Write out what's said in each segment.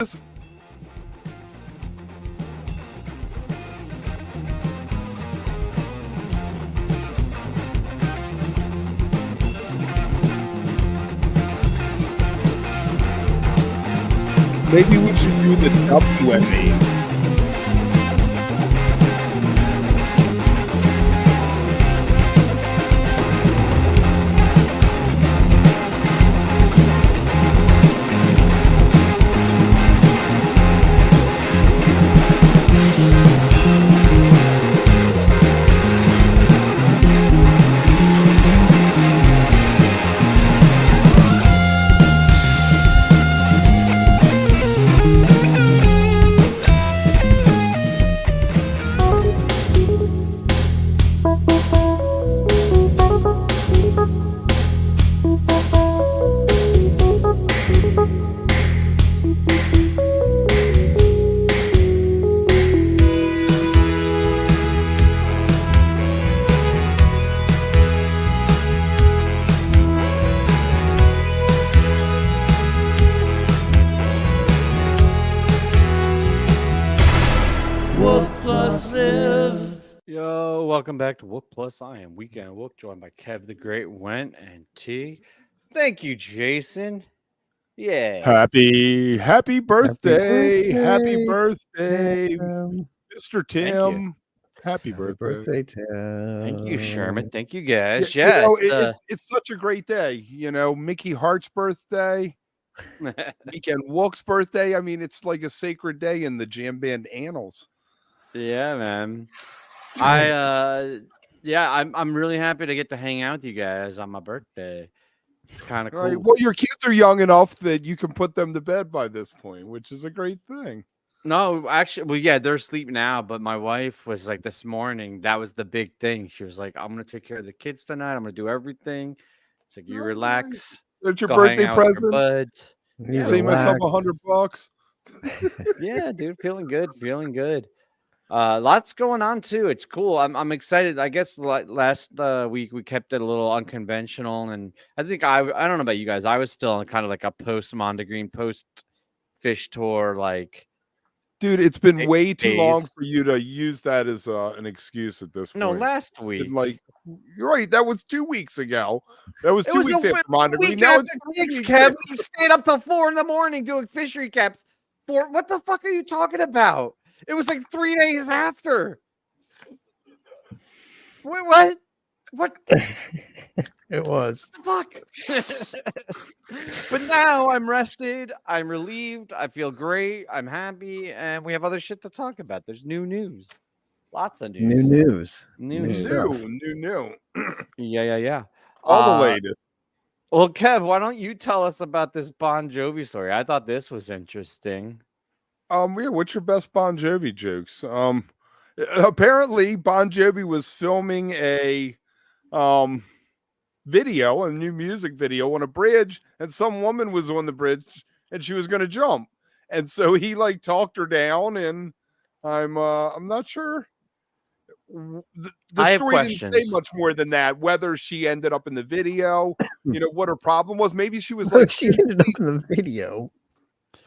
Maybe we should do the WMA. Welcome back to Wook Plus. I am Weekend Wook, joined by Kev the Great Went and T. Thank you, Jason. Yeah. Happy birthday. Happy birthday, Mr. Tim. Happy birthday, Tim. Thank you, Sherman. Thank you, guys. Yeah, it's such a great day. You know, Mickey Hart's birthday, Weekend Wook's birthday. I mean, it's like a sacred day in the jam band annals. Yeah, man. I'm really happy to get to hang out with you guys on my birthday. It's kind of cool. Right. Well, your kids are young enough that you can put them to bed by this point, which is a great thing. No, actually, well, yeah, they're asleep now, but my wife was like this morning, that was the big thing. She was like, I'm gonna take care of the kids tonight. I'm gonna do everything. It's like, you relax. That's your birthday present. Yeah, save myself $100. Yeah, dude, feeling good. Lots going on too. It's cool. I'm excited. I guess last week we kept it a little unconventional, and I think I don't know about you guys. I was still on kind of like a post Mondegreen, post PHiSH tour, like. Dude, it's been way too long for you to use that as an excuse at this point. No, last week. You're right. That was 2 weeks ago. That was 2 weeks after Mondegreen. Now it's 3 weeks, Kev. We stayed up till 4 in the morning doing PHiSH recaps. What the fuck are you talking about? It was like 3 days after. Wait, what? What? It was. What the fuck? But now I'm rested. I'm relieved. I feel great. I'm happy. And we have other shit to talk about. There's new news. Lots of news. New news. New. Yeah. All the latest. Well, Kev, why don't you tell us about this Bon Jovi story? I thought this was interesting. Yeah, what's your best Bon Jovi jokes? Apparently Bon Jovi was filming a video, a new music video on a bridge, and some woman was on the bridge and she was going to jump. And so he like talked her down, and I'm not sure. The story didn't say much more than that. Whether she ended up in the video, you know, what her problem was. Maybe she was like, she ended up in the video.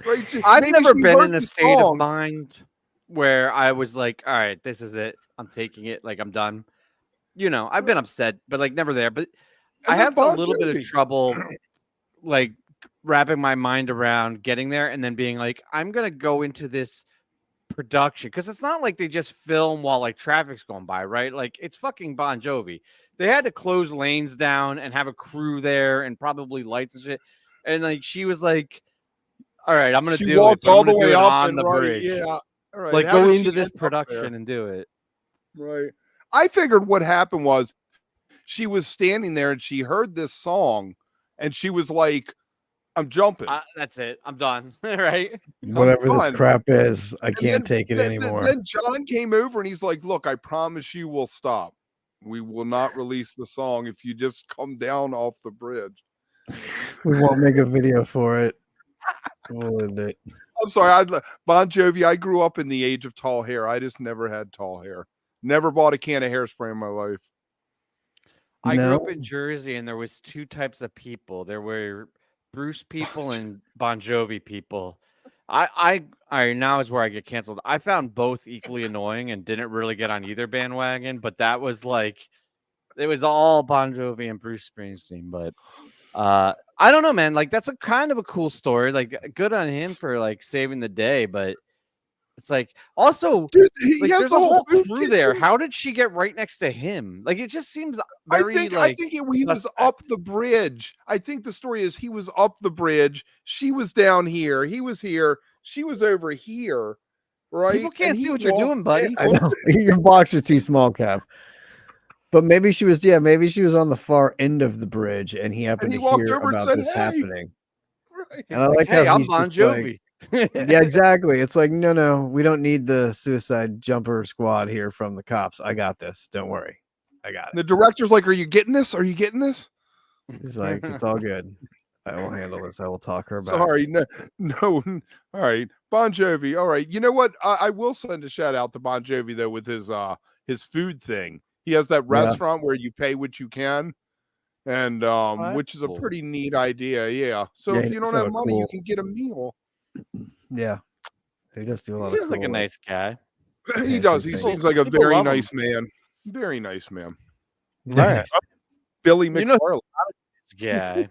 Right? I've never been in a state of mind where I was like, all right, this is it. I'm taking it. Like, I'm done. You know, I've been upset, but like never there. But I have a little bit of trouble, like, wrapping my mind around getting there and then being like, I'm going to go into this production. Because it's not like they just film while like traffic's going by, right? Like, it's fucking Bon Jovi. They had to close lanes down and have a crew there and probably lights and shit. And like, she was like, all right, I'm going to do it. Walked all the way up on the bridge. Yeah. All right. Like, go into this production and do it. Right. I figured what happened was she was standing there and she heard this song and she was like, I'm jumping. That's it. I'm done. Right? Whatever this crap is, I can't take it anymore. Then John came over and he's like, look, I promise you we'll stop. We will not release the song if you just come down off the bridge. We won't make a video for it. I'm sorry. Bon Jovi, I grew up in the age of tall hair. I just never had tall hair. Never bought a can of hairspray in my life. I grew up in Jersey, and there was 2 types of people. There were Bruce people and Bon Jovi people. now is where I get canceled. I found both equally annoying and didn't really get on either bandwagon, but that was like it was all Bon Jovi and Bruce Springsteen. But I don't know, man. Like that's a kind of a cool story. Like good on him for like saving the day, but it's like also Dude, like has there's the a whole food crew there. kitchen. How did she get right next to him? Like it just seems very I think he was up the bridge. I think the story is he was up the bridge. She was down here. He was here. She was over here. Right? People can't see what you're doing, buddy. I know. Your box is too small, Kev. But maybe she was on the far end of the bridge and he happened to hear about this happening. Right. And I like hey, how I'm Bon Jovi. Yeah, exactly. It's like, no, we don't need the suicide jumper squad here from the cops. I got this. Don't worry. I got it. The director's like, are you getting this? Are you getting this? He's like, it's all good. I will handle this. I will talk her back. Sorry, no. All right, Bon Jovi. All right, you know what? I will send a shout out to Bon Jovi though with his food thing. He has that restaurant where you pay what you can, and which is a pretty neat idea. Yeah. So if you don't have money, you can get a meal. Yeah, he does do a lot. He seems like a nice guy. He does. He seems like a very nice man. Very nice man. Nice. Billy McFarland. This guy.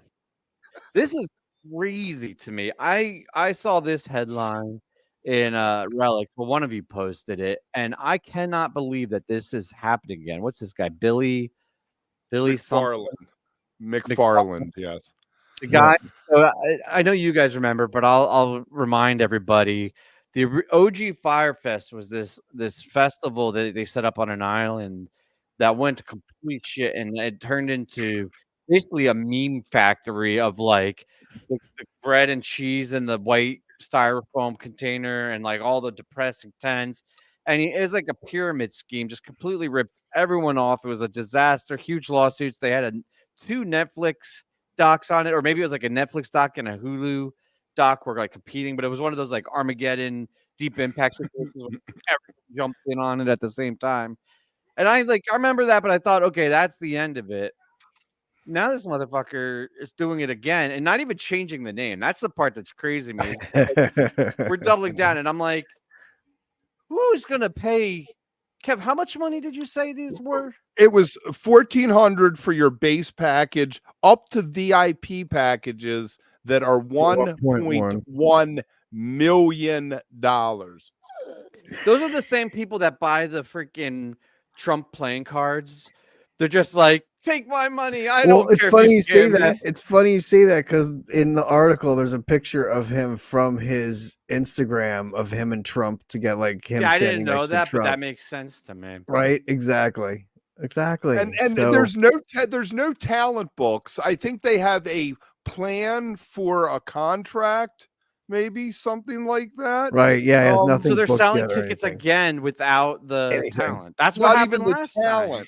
This is crazy to me. I saw this headline in Relic, but one of you posted it, and I cannot believe that this is happening again. What's this guy? Billy McFarland. McFarland, yes. The guy. So I know you guys remember, but I'll remind everybody. The OG Fyre Fest was this festival that they set up on an island that went to complete shit, and it turned into basically a meme factory of like the bread and cheese in the white styrofoam container and like all the depressing tents. And it was like a pyramid scheme, just completely ripped everyone off. It was a disaster, huge lawsuits. They had two Netflix docs on it, or maybe it was like a Netflix doc and a Hulu doc were like competing, but it was one of those like Armageddon Deep Impact situations where everyone jumped in on it at the same time. And I remember that, but I thought, okay, that's the end of it. Now this motherfucker is doing it again and not even changing the name. That's the part that's crazy to me. We're doubling down, and I'm like, who's gonna pay? Kev, how much money did you say these were? It was $1,400 for your base package, up to VIP packages that are $1.1 million. Those are the same people that buy the freaking Trump playing cards. They're just like, take my money. I don't care. It's funny you say that. It's funny you say that because in the article there's a picture of him from his Instagram of him and Trump to get like him. Yeah, I didn't know that, but that makes sense to me. Right? Exactly. And there's no talent books. I think they have a plan for a contract, maybe something like that. Right? Yeah, it has nothing. So they're selling tickets again without the talent. That's what happened last time.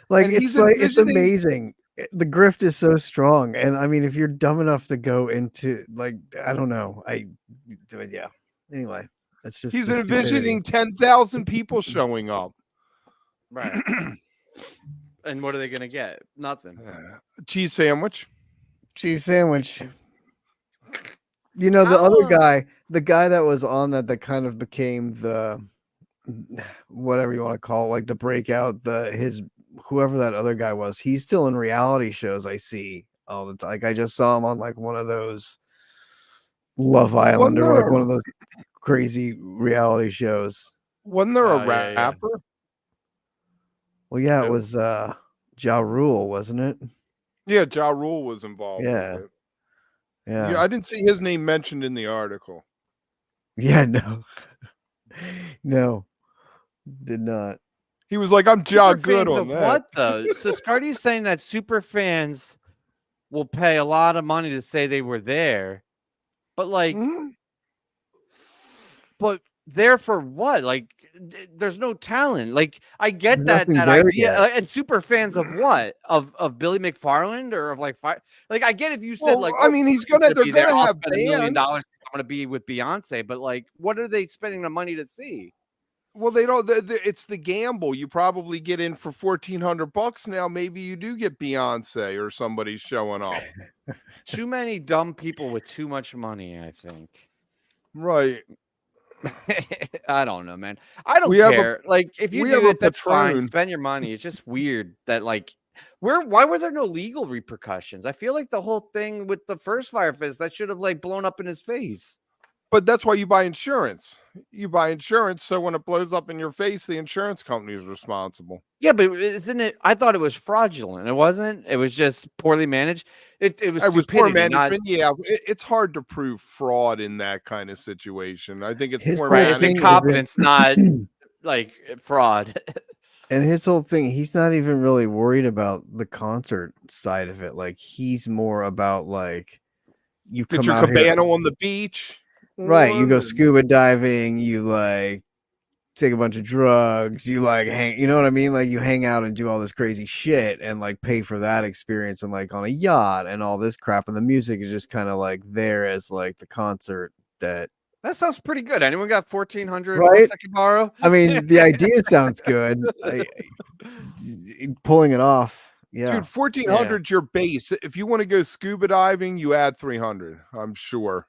Like it's amazing. The grift is so strong, and I mean, if you're dumb enough to go into like, I don't know, yeah. Anyway, that's just he's envisioning 10,000 people showing up. Right. And what are they gonna get? Nothing. Cheese sandwich. You know, the other guy, the guy that was on that kind of became the whatever you want to call it, like the breakout, whoever that other guy was, he's still in reality shows. I see all the time. Like I just saw him on like one of those Love Island or like one of those crazy reality shows. Wasn't there a rapper? Yeah. Well, yeah, it was Ja Rule, wasn't it? Yeah, Ja Rule was involved. Yeah. With it. Yeah. I didn't see his name mentioned in the article. Yeah, no, did not. He was like, I'm Ja good on that. What though? So Scardy's saying that super fans will pay a lot of money to say they were there, but like, but there for what? Like, there's no talent. Like, I get that idea. And super fans of what? Of Billy McFarland or of like Fyre? Like, I get if you said like, I mean, they're gonna have $1 million. I'm gonna be with Beyonce, but like, what are they spending the money to see? Well, they don't. It's the gamble. You probably get in for $1,400 now. Maybe you do get Beyonce or somebody showing up. Too many dumb people with too much money, I think. Right. I don't know, man. I don't care. Like, if you do it, that's fine. Spend your money. It's just weird that, like, why were there no legal repercussions? I feel like the whole thing with the first Fyre Fest, that should have, like, blown up in his face. But that's why you buy insurance. You buy insurance, so when it blows up in your face, the insurance company is responsible. Yeah, but isn't it? I thought it was fraudulent. It wasn't. It was just poorly managed. It was poor management. Yeah, it's hard to prove fraud in that kind of situation. I think it's poor management. It's incompetence, not like fraud. And his whole thing, he's not even really worried about the concert side of it. Like, he's more about, like, you come out cabana on the beach. Right, you go scuba diving, you like take a bunch of drugs, you like hang, you know what I mean? Like, you hang out and do all this crazy shit and like pay for that experience and like on a yacht and all this crap. And the music is just kind of like there as like the concert. That sounds pretty good. Anyone got 1,400 right? I can borrow? I mean, the idea sounds good. Pulling it off. Yeah. Dude, 1,400 your base. If you want to go scuba diving, you add 300, I'm sure.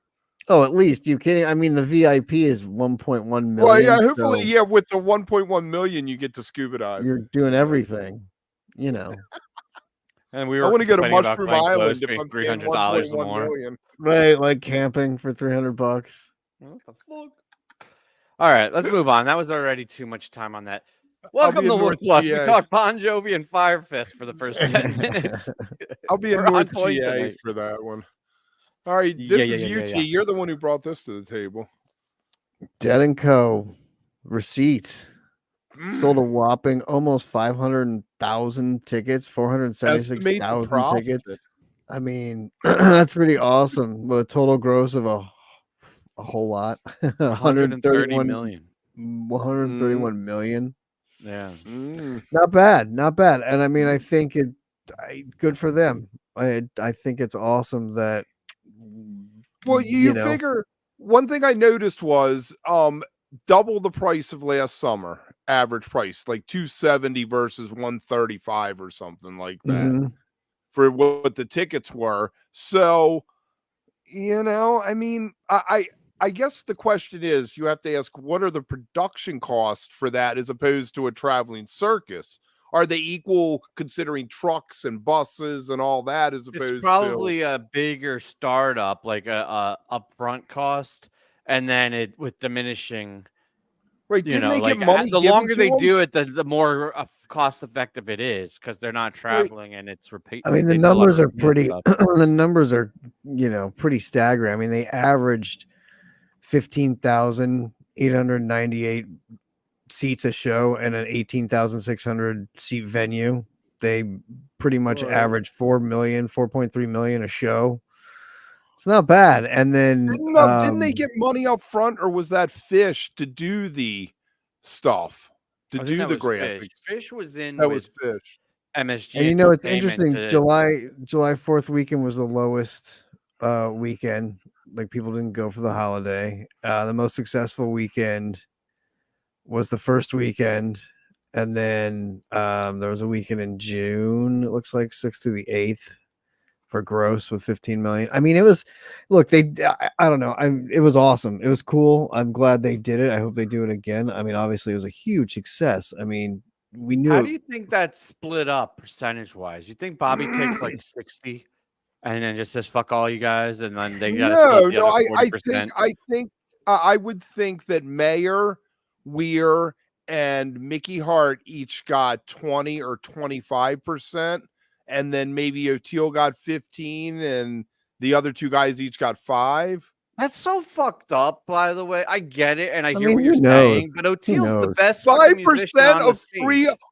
Oh, at least. You kidding? I mean, the VIP is 1.1 million. Well, yeah, hopefully, yeah, with the 1.1 million, you get to scuba dive. You're doing everything, you know. And we were I want to go to Mushroom Island if I'm $300 more. Million. Right, like camping for $300. What the fuck? All right, let's move on. That was already too much time on that. Welcome to Wook Plus. We talked Bon Jovi and Fyre Fest for the first 10 minutes. I'll be in North GA for that one. All right, this is UT. Yeah. You're the one who brought this to the table. Dead & Co. Receipts. Sold a whopping almost 500,000 tickets, 476,000 tickets. I mean, that's pretty awesome. With a total gross of a whole lot. 131 million. 131 million. Yeah. Not bad. Not bad. And I mean, I think good for them. I think it's awesome that. Well, you figure one thing I noticed was double the price of last summer, average price, like 270 versus 135 or something like that for what the tickets were. So, I mean, I guess the question is, you have to ask, what are the production costs for that as opposed to a traveling circus? Are they equal considering trucks and buses and all that as opposed it's probably a bigger startup, like a upfront cost, and then it with diminishing. Right? Didn't they get money? The longer they do it, the more cost effective it is because they're not traveling and it's repeat. I mean, the numbers are pretty. The numbers are pretty staggering. I mean, they averaged 15,898 seats a show and an 18,600 seat venue. They pretty much average 4.3 million a show. It's not bad. And then didn't they get money up front, or was that PHiSH to do the stuff, to do the graphics? PHiSH was in. That was PHiSH. MSG. And it's interesting. July 4th weekend was the lowest weekend. Like, people didn't go for the holiday. The most successful weekend was the first weekend, and then there was a weekend in June, it looks like 6th through the 8th for gross with 15 million. I mean, it was, look, I don't know, it was awesome. It was cool. I'm glad they did it. I hope they do it again. I mean, obviously it was a huge success. I mean, we knew. How do you think that split up percentage wise? You think Bobby takes like 60 and then just says fuck all you guys, and then they got I would think that Mayor, Weir, and Mickey Hart each got 20 or 25%, and then maybe O'Teal got 15, and the other two guys each got 5. That's so fucked up, by the way. I get it, and I hear what you're saying, but O'Teal's the best 5% of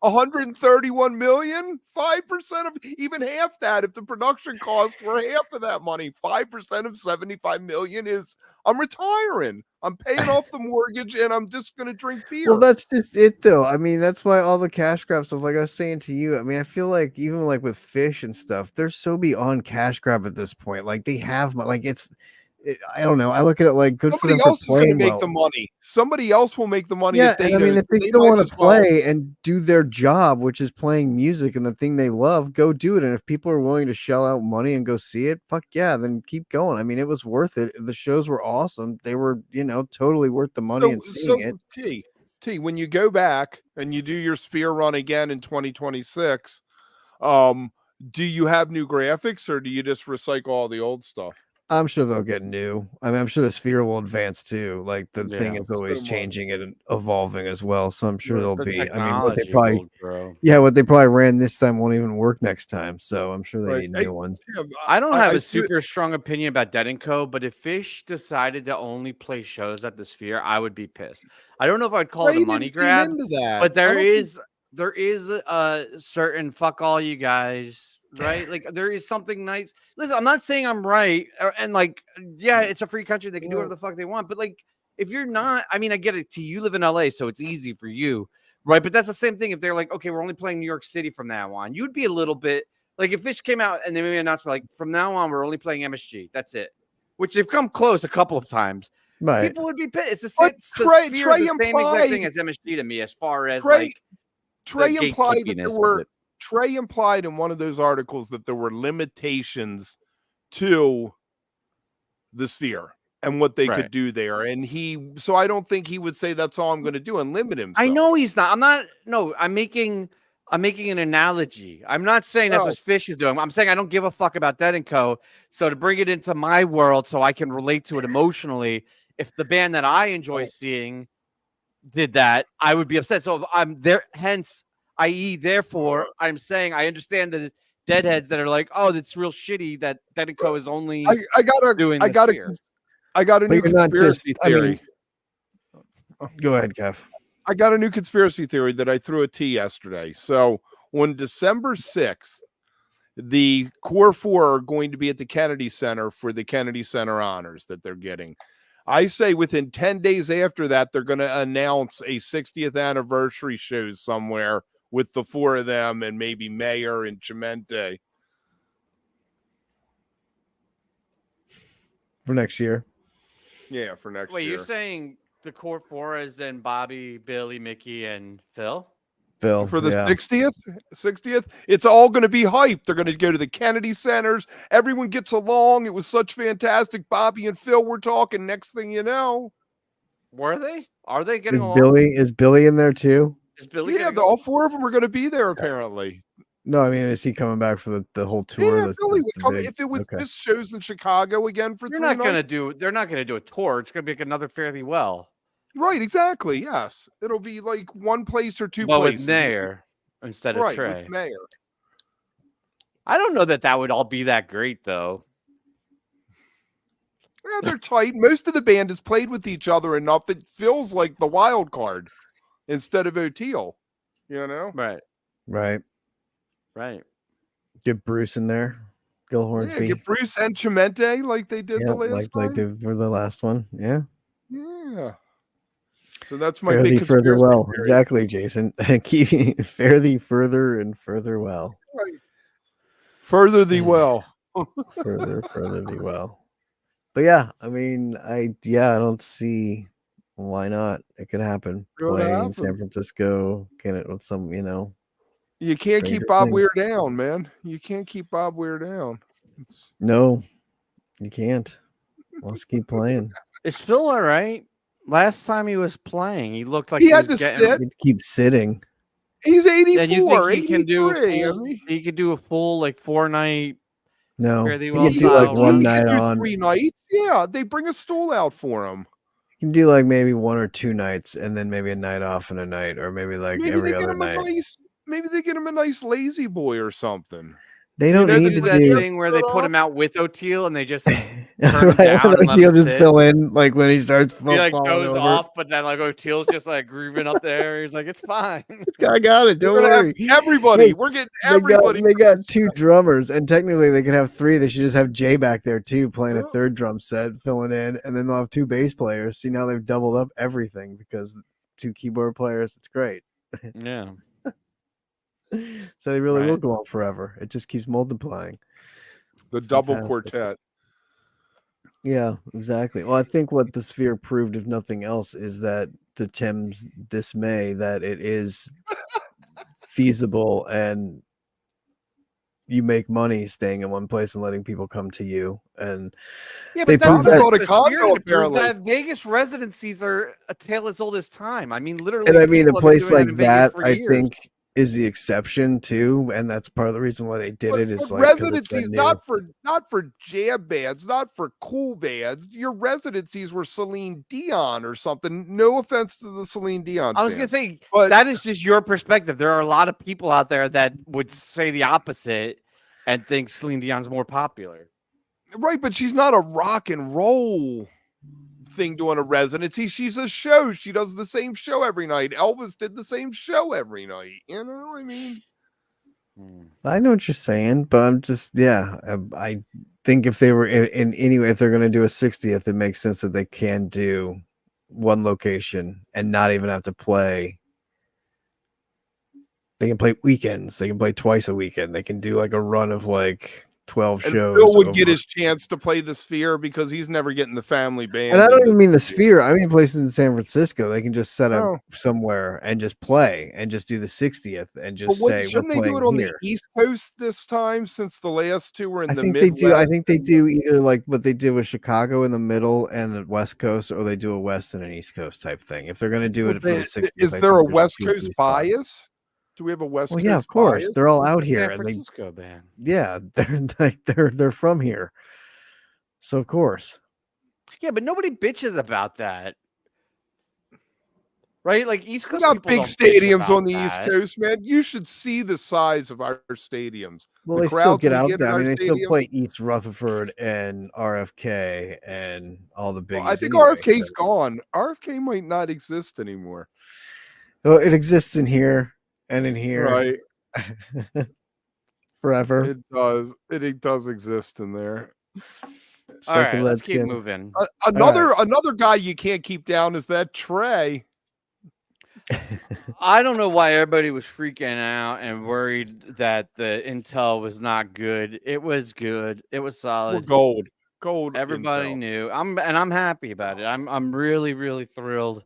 131 million. 5% of even half that. If the production costs were half of that money, 5% of 75 million is I'm retiring. I'm paying off the mortgage, and I'm just gonna drink beer. Well, that's just it, though. I mean, that's why all the cash grab stuff, like I was saying to you. I mean, I feel like even like with PHiSH and stuff, they're so beyond cash grab at this point. Like, they have like I don't know. I look at it like good for them for playing well. The money. Somebody else will make the money. Yeah, and I mean, if they still want to play and do their job, which is playing music and the thing they love, go do it. And if people are willing to shell out money and go see it, fuck yeah, then keep going. I mean, it was worth it. The shows were awesome. They were, totally worth the money and seeing it. T, when you go back and you do your Sphere run again in 2026, do you have new graphics or do you just recycle all the old stuff? I'm sure they'll get new. I mean, I'm sure the Sphere will advance too. Like the thing is always changing and evolving as well. So I'm sure there'll be. I mean, what they probably ran this time won't even work next time. So I'm sure they need new ones. I don't have a super strong opinion about Dead & Co, but if PHiSH decided to only play shows at the Sphere, I would be pissed. I don't know if I'd call it a money grab, but there is a certain fuck all you guys. Right, like there is something nice. Listen, I'm not saying I'm right, and like, yeah, it's a free country; they can do whatever the fuck they want. But like, if you're not, I mean, I get it. To you live in LA, so it's easy for you, right? But that's the same thing. If they're like, okay, we're only playing New York City from now on, you'd be a little bit like if PHiSH came out and they made an announcement like, from now on, we're only playing MSG. That's it. Which they've come close a couple of times. Right. People would be pissed. It's the same, Trey the same exact thing as MSG to me, as far as Trey implied that there were. Trey implied in one of those articles that there were limitations to the Sphere and what they could do there. And so I don't think he would say that's all I'm going to do and limit himself. I know he's not. I'm making an analogy. I'm not saying that's what PHiSH is doing. I'm saying I don't give a fuck about Dead & Co. So to bring it into my world so I can relate to it emotionally, if the band that I enjoy seeing did that, I would be upset. So I'm there, hence i.e., therefore, I'm saying I understand that deadheads that are like, oh, that's real shitty that Dead & Co is only I got a new conspiracy theory. Go ahead, Kev. I got a new conspiracy theory that I threw a T yesterday. So on December 6th, the Core 4 are going to be at the Kennedy Center for the Kennedy Center honors that they're getting. I say within 10 days after that, they're going to announce a 60th anniversary show somewhere with the four of them and maybe Mayer and Chimente. For next year. Yeah, for next year. Wait, you're saying the Core 4 is in Bobby, Billy, Mickey, and Phil? For the 60th, it's all going to be hype. They're going to go to the Kennedy Centers. Everyone gets along. It was such fantastic. Bobby and Phil were talking. Next thing you know. Were they? Are they getting along? Is Billy in there too? Is Billy? Yeah, all four of them are going to be there apparently. No, I mean, is he coming back for the whole tour? Yeah, Billy would come if it was just shows in Chicago again for 3 nights. They're not going to do a tour. It's going to be like another Fare Thee Well. Right, exactly. Yes, it'll be like one place or two places. With Mayer instead of Trey. With Mayer. I don't know that would all be that great though. Yeah, they're tight. Most of the band has played with each other enough that feels like the wild card instead of O'Teal. You know? Right. Get Bruce in there. Gil Hornsby. Get Bruce and Chimente like they did the last time. Like they did for the last one. Yeah. So that's my fare big thee further well. theory. Exactly, Jason. Fare thee further and further well. Right. Further thee well. further thee well. But yeah, I mean, I don't see why not. It could happen. Playing in San Francisco, can it with some, You can't keep Bob Weir down, man. You can't keep Bob Weir down. No, you can't. Let's keep playing. Is Phil all right? Last time he was playing, he looked like he had to sit. Keep sitting. He's 84. And you think he can do he could do a full 4-night? No, he can do like one night on 3 nights. Yeah, they bring a stool out for him. You can do like maybe 1 or 2 nights, and then maybe a night off and a night, or maybe every other night. Maybe they get him a nice lazy boy or something. They don't need to that do thing where they put him out with O'Teal and they just turn him down. O'Teal just fill in when he starts. He goes off, but then O'Teal's just grooving up there. He's like, "It's fine. I got it. Don't worry." Everybody, we're getting everybody. They got 2 drummers, and technically they can have 3. They should just have Jay back there too, playing a 3rd drum set, filling in, and then they'll have 2 bass players. See, now they've doubled up everything because 2 keyboard players. It's great. Yeah. So they really will go on forever. It just keeps multiplying. The double quartet. Yeah, exactly. Well, I think what the Sphere proved, if nothing else, is that, to Tim's dismay, that it is feasible and you make money staying in one place and letting people come to you. And yeah, they but that's proved that. the Sphere to prove that Vegas residencies are a tale as old as time. I mean, literally, And I mean, a people have been place doing like that in Vegas that, for I years. think, is the exception too, and that's part of the reason why they did it. Is But like, 'cause it's residencies, that new. not for jam bands, not for cool bands. Your residencies were Celine Dion or something. No offense to the Celine Dion I was fans, gonna say, but that is just your perspective. There are a lot of people out there that would say the opposite and think Celine Dion's more popular. right, but she's not a rock and roll thing doing a residency. She's a show. She does the same show every night. Elvis did the same show every night. You know, I mean, I know what you're saying, but I'm just, yeah, I think if they were in anyway, if they're going to do a 60th, it makes sense that they can do one location and not even have to play. They can play weekends. They can play twice a weekend. They can do like a run of like 12 and shows. Phil would get his chance to play the Sphere because he's never getting the family band. And I don't even mean the Sphere. I mean places in San Francisco. They can just set up somewhere and just play and just do the 60th and just say, shouldn't they do it on the East Coast this time, since the last two were in the Midwest? I think they do either like what they did with Chicago in the middle and the West Coast, or they do a West and an East Coast type thing. If they're going to do it for the 60th, is there a West Coast bias? Do we have a West Coast? Yeah, of course. Bias? They're all out here. San Francisco band. Yeah, they're from here. So of course. Yeah, but nobody bitches about that. Right? Like East Coast we got people big don't stadiums on the that. East Coast, man. You should see the size of our stadiums. Well, they still get out there. I mean, they still play East Rutherford and RFK and all the big. Well, I think RFK's gone. RFK might not exist anymore. Well, it exists in here and in here, right? Forever. It does. It does exist in there. All right, let's keep moving. Another guy you can't keep down is that Trey. I don't know why everybody was freaking out and worried that the intel was not good. It was good. It was solid. Well, gold. Everybody intel. knew. I'm happy about it. I'm really thrilled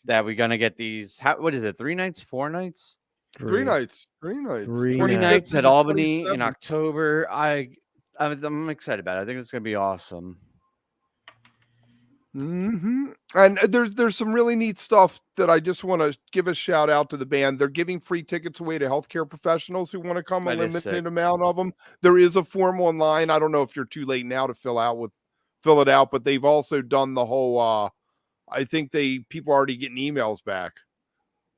that we're gonna get these. What is it? 3 nights? 4 nights? 3 nights. 20 nights at Albany in October. I'm excited about it. I think it's gonna be awesome. And there's some really neat stuff that I just want to give a shout out to the band. They're giving free tickets away to healthcare professionals who want to come, a limited amount of them. There is a form online. I don't know if you're too late now to fill it out, but they've also done the whole I think people are already getting emails back,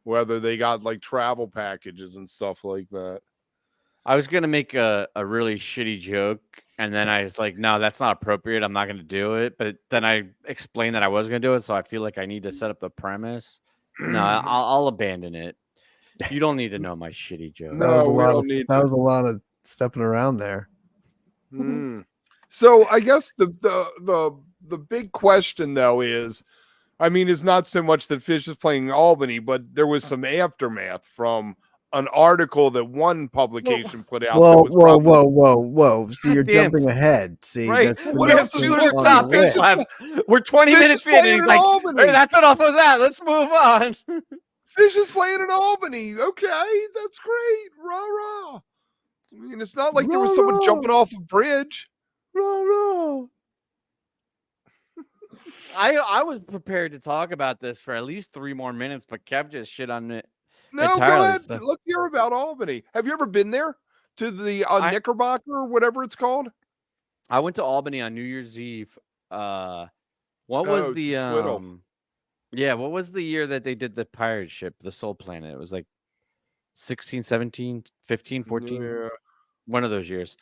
whether they got like travel packages and stuff like that. I was gonna make a really shitty joke, and then I was like, no, that's not appropriate. I'm not gonna do it. But then I explained that I was gonna do it, so I feel like I need to set up the premise. No, I'll abandon it. You don't need to know my shitty joke. That was a lot of stepping around there. So I guess the big question though is, I mean, it's not so much that PHiSH is playing Albany, but there was some aftermath from an article that one publication put out. Whoa. So you're jumping ahead. See, right. What else is there to stop? We're 20 minutes in, and he's like, hey, that's enough of that. Let's move on. PHiSH is playing in Albany. Okay, that's great. Rah. I mean, it's not like there was someone jumping off a bridge. Rah. I was prepared to talk about this for at least 3 more minutes, but Kev just shit on it. No, go ahead. Let's hear about Albany. Have you ever been there to the Knickerbocker or whatever it's called? I went to Albany on New Year's Eve. What was the what was the year that they did the pirate ship, the Soul Planet? It was like 16, 17, 15, 14. Yeah. One of those years.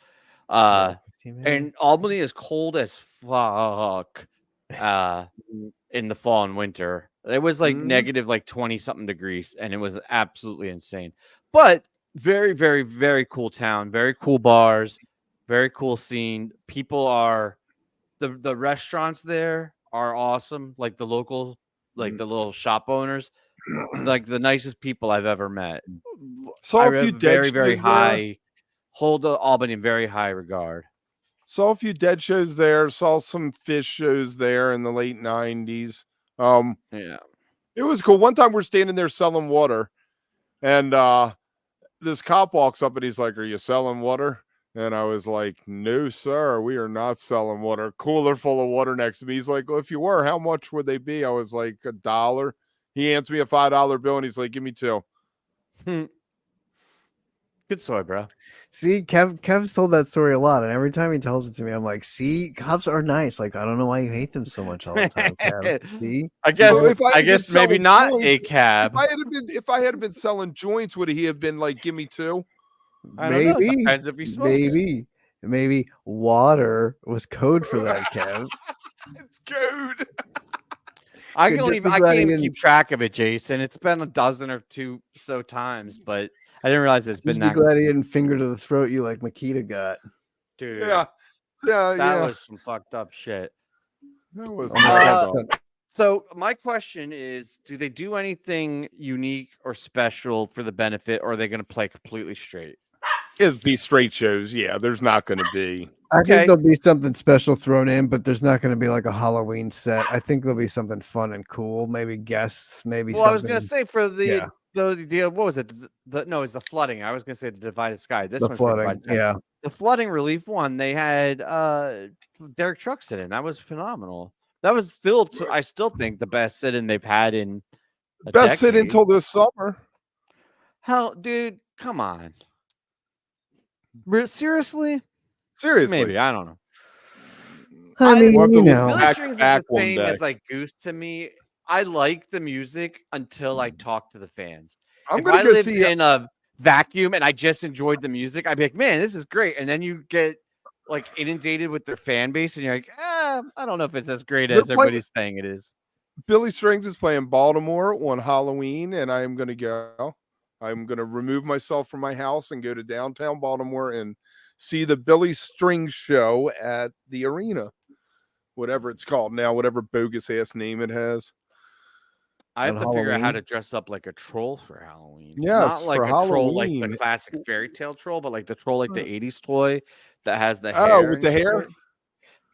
And Albany is cold as fuck in the fall and winter. It was like negative like 20 something degrees, and it was absolutely insane. But very, very, very cool town, very cool bars, very cool scene. People are the restaurants there are awesome, like the local, like the little shop owners, like the nicest people I've ever met. So very, very high, hold Albany in very high regard. Saw a few Dead shows there. Saw some PHiSH shows there in the late 90s. Yeah. It was cool. One time we're standing there selling water, and this cop walks up and he's like, "Are you selling water?" And I was like, "No, sir, we are not selling water." Cooler full of water next to me. He's like, "Well, if you were, how much would they be?" I was like, $1. He hands me a $5 bill and he's like, "Give me 2." Good story, bro. See, Kev's told that story a lot, and every time he tells it to me, I'm like, "See, cops are nice. Like, I don't know why you hate them so much all the time, Kev." See, I guess maybe not joints, a cab. If I had been selling joints, would he have been like, "Give me 2"? Maybe. Depends if he smokes. Maybe water was code for that, Kev. It's code. I can't even keep track of it, Jason. It's been a dozen or two so times, but I didn't realize it's been. Just be glad he didn't finger to the throat you like Makita got. Dude. Yeah. That was some fucked up shit. That was. So my question is, do they do anything unique or special for the benefit, or are they going to play completely straight? It'd be straight shows. Yeah, there's not going to be. I think there'll be something special thrown in, but there's not going to be like a Halloween set. I think there'll be something fun and cool. Maybe guests. Maybe. Well, I was going to say for the what was it? No, it's the flooding. I was going to say the Divided Sky. This one's flooding. Yeah, the flooding relief one. They had Derek Truck sit in. That was phenomenal. That was still, I still think, the best sit-in they've had in a best sit-in until this summer. Hell, dude, come on. Seriously? Maybe, I don't know. I mean, Billy Strings is the same as like Goose to me. I like the music until I talk to the fans. If I lived in a vacuum and I just enjoyed the music, I'd be like, man, this is great. And then you get like inundated with their fan base, and you're like, I don't know if it's as great as everybody's saying it is. Billy Strings is playing Baltimore on Halloween, and I am going to go. I'm going to remove myself from my house and go to downtown Baltimore and see the Billy Strings show at the arena, whatever it's called now, whatever bogus ass name it has. I have to figure out how to dress up like a troll for Halloween. Yeah, not like a troll like the classic fairy tale troll, but like the troll like the 80s toy that has the hair. Oh, with the hair?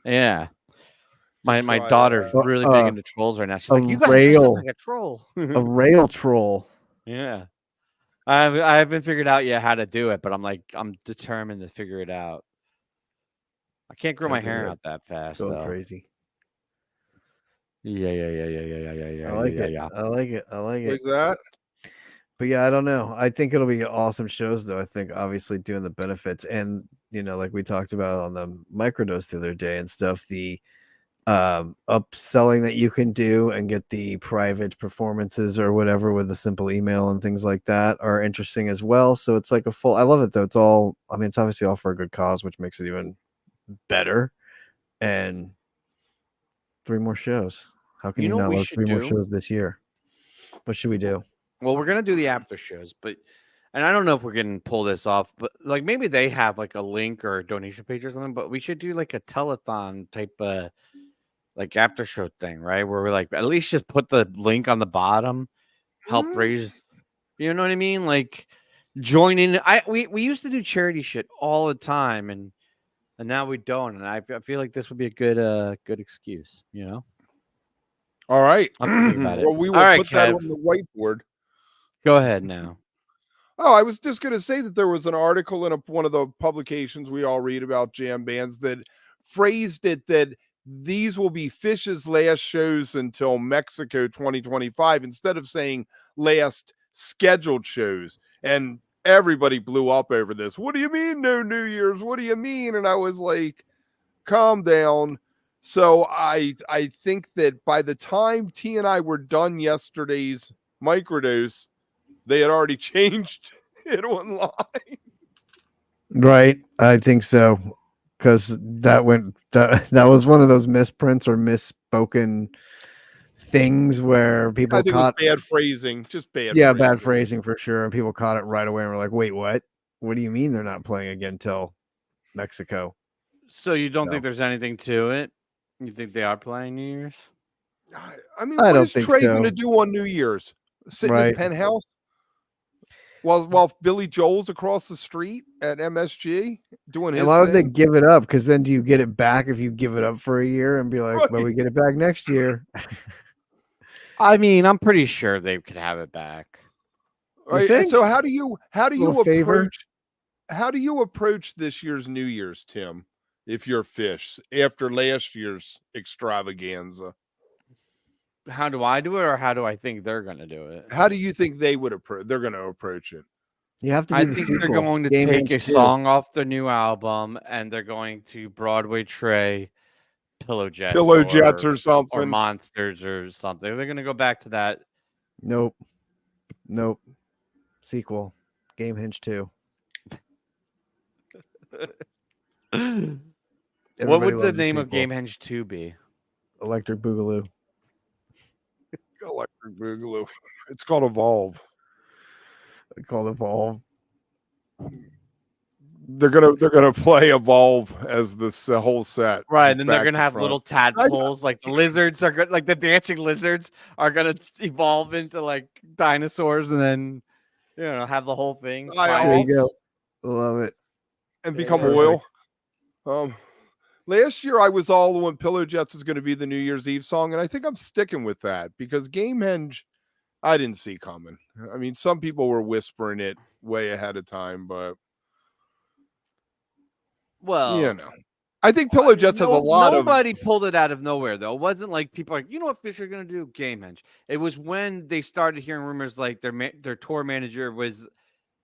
Yeah. My daughter's really big into trolls right now. She's like, you gotta dress up like a troll. A rail troll. Yeah. I haven't figured out yet how to do it, but I'm determined to figure it out. I can't grow my hair out that fast. It's going crazy. Yeah. I like it. Like that. But yeah, I don't know. I think it'll be awesome shows, though. I think obviously doing the benefits and, like we talked about on the microdose the other day and stuff, the upselling that you can do and get the private performances or whatever with a simple email and things like that are interesting as well. So it's like I love it, though. It's all, it's obviously all for a good cause, which makes it even better. And 3 more shows. How can you not love 3 more shows this year? What should we do? Well, we're gonna do the after shows, and I don't know if we're gonna pull this off, but like maybe they have like a link or a donation page or something. But we should do like a telethon type like after show thing, right? Where we're like at least just put the link on the bottom, help raise. You know what I mean? Like join in. We used to do charity shit all the time, and now we don't. And I feel like this would be a good excuse, All right. Well, we will put that on the whiteboard. Go ahead now. Oh, I was just going to say that there was an article in one of the publications we all read about jam bands that phrased it that these will be PHiSH's last shows until Mexico 2025 instead of saying last scheduled shows. And everybody blew up over this. What do you mean no New Year's? What do you mean? And I was like, calm down. So I think that by the time T and I were done yesterday's microdose, they had already changed it online. Right. I think so. Because that was one of those misprints or misspoken things where people caught bad phrasing. Just bad. Yeah, bad phrasing for sure. And people caught it right away and were like, wait, what? What do you mean they're not playing again till Mexico? So you don't think there's anything to it? You think they are playing New Year's? I mean, what is Trey going to do on New Year's? Sit in his penthouse while Billy Joel's across the street? at MSG doing his And why would they thing? give it up? Because then do you get it back if you give it up for a year and be like, Right. well, we get it back next year? I mean, I'm pretty sure they could have it back. Right. And so how do you favor? approach this year's New Year's, Tim, if you're PHiSH after last year's extravaganza? How do I do it, or how do I think they're going to do it? How do you think they're going to approach it? You have to do I the think sequel. they're going to take a song off their new album, and they're going to Broadway Trey Pillow Jets or something, or Monsters or something. They're going to go back to that. Nope. Sequel, Gamehenge 2. What would the name of Gamehenge 2 be? Electric Boogaloo. Electric Boogaloo. It's called Evolve. They're gonna play Evolve as this whole set, right? And then they're gonna have little tadpoles, like the lizards are good, like the dancing lizards are gonna evolve into like dinosaurs, and then have the whole thing. There you go. Love it. And become oil. Last year I was all when Pillow Jets is going to be the New Year's Eve song, and I think I'm sticking with that because Gamehenge I didn't see coming. I mean, some people were whispering it way ahead of time, but I think Pillow Jets has a lot Nobody pulled it out of nowhere, though. It wasn't like people are like, you know what PHiSH are going to do? Gamehenge. It was when they started hearing rumors like their tour manager was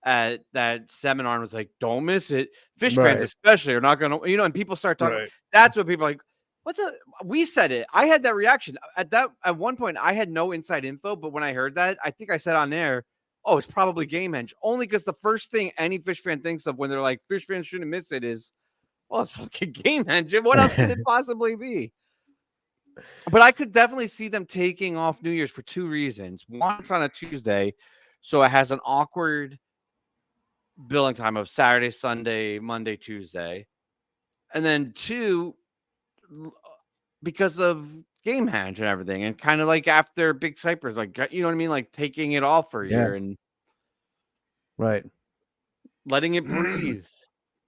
at that seminar and was like, don't miss it. PHiSH fans especially are not going to, and people start talking. Right. That's what people are like, we said it. I had that reaction. At one point, I had no inside info, but when I heard that, I think I said on air, oh, it's probably Gamehenge. Only because the first thing any PHiSH fan thinks of when they're like, PHiSH fans shouldn't miss it is, well, it's fucking Gamehenge. What else could it possibly be? But I could definitely see them taking off New Year's for two reasons. One, it's on a Tuesday, so it has an awkward billing time of Saturday, Sunday, Monday, Tuesday. And then two, because of Gamehenge and everything, and kind of like after Big Cypress, like, you know what I mean? Like taking it off for a year and letting it breathe.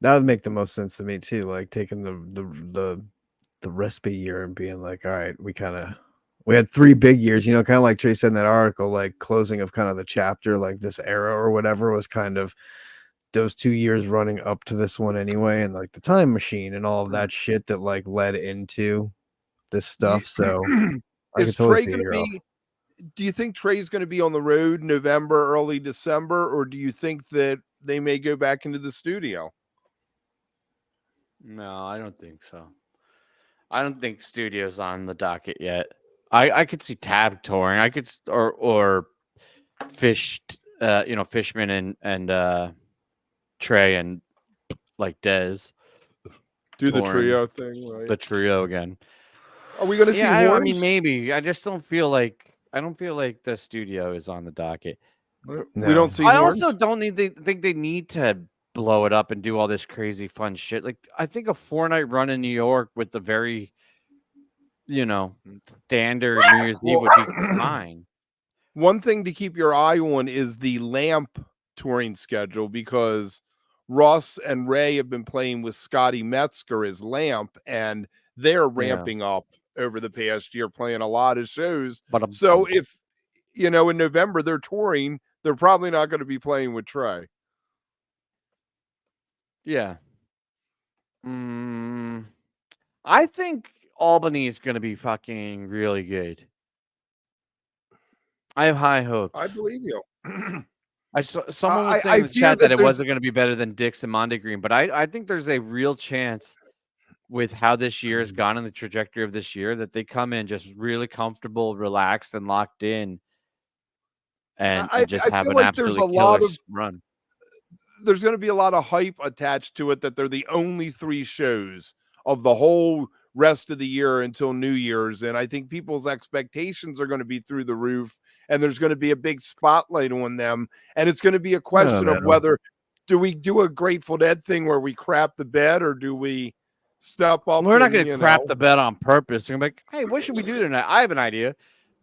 That would make the most sense to me too. Like taking the respite year and being like, all right, we had 3 big years, kind of like Trey said in that article, like closing of kind of the chapter, like this era or whatever was kind of those 2 years running up to this one anyway, and like the time machine and all of that shit that like led into this stuff. So is Trey going to be? Do you think Trey's going to be on the road November, early December, or do you think that they may go back into the studio? No, I don't think so. I don't think studio's on the docket yet. I could see Tab touring. I could or PHiSH, Fishman and Trey and like Dez do the trio thing, right? The trio again. Are we going to see? I mean, maybe. I just don't feel like the studio is on the docket. No. We don't see. I also don't think they need to blow it up and do all this crazy fun shit. Like I think a 4-night run in New York with the very, standard New Year's Eve would be fine. One thing to keep your eye on is the Lamp touring schedule, because Russ and Ray have been playing with Scotty Metzger as Lamp, and they're ramping up over the past year, playing a lot of shows. So if, in November they're touring, they're probably not going to be playing with Trey. Yeah. I think Albany is going to be fucking really good. I have high hopes. I believe you. Someone was saying in the chat that it wasn't going to be better than Dick's and Monday Green, but I think there's a real chance with how this year has gone and the trajectory of this year that they come in just really comfortable, relaxed, and locked in, and just have an absolutely killer run. There's going to be a lot of hype attached to it that they're the only 3 shows of the whole rest of the year until New Year's. And I think people's expectations are going to be through the roof, and there's going to be a big spotlight on them. And it's going to be a question of whether do we do a Grateful Dead thing where we crap the bed, or do we step up? We're not going to crap the bed on purpose. We're going to be like, hey, what should we do tonight? I have an idea.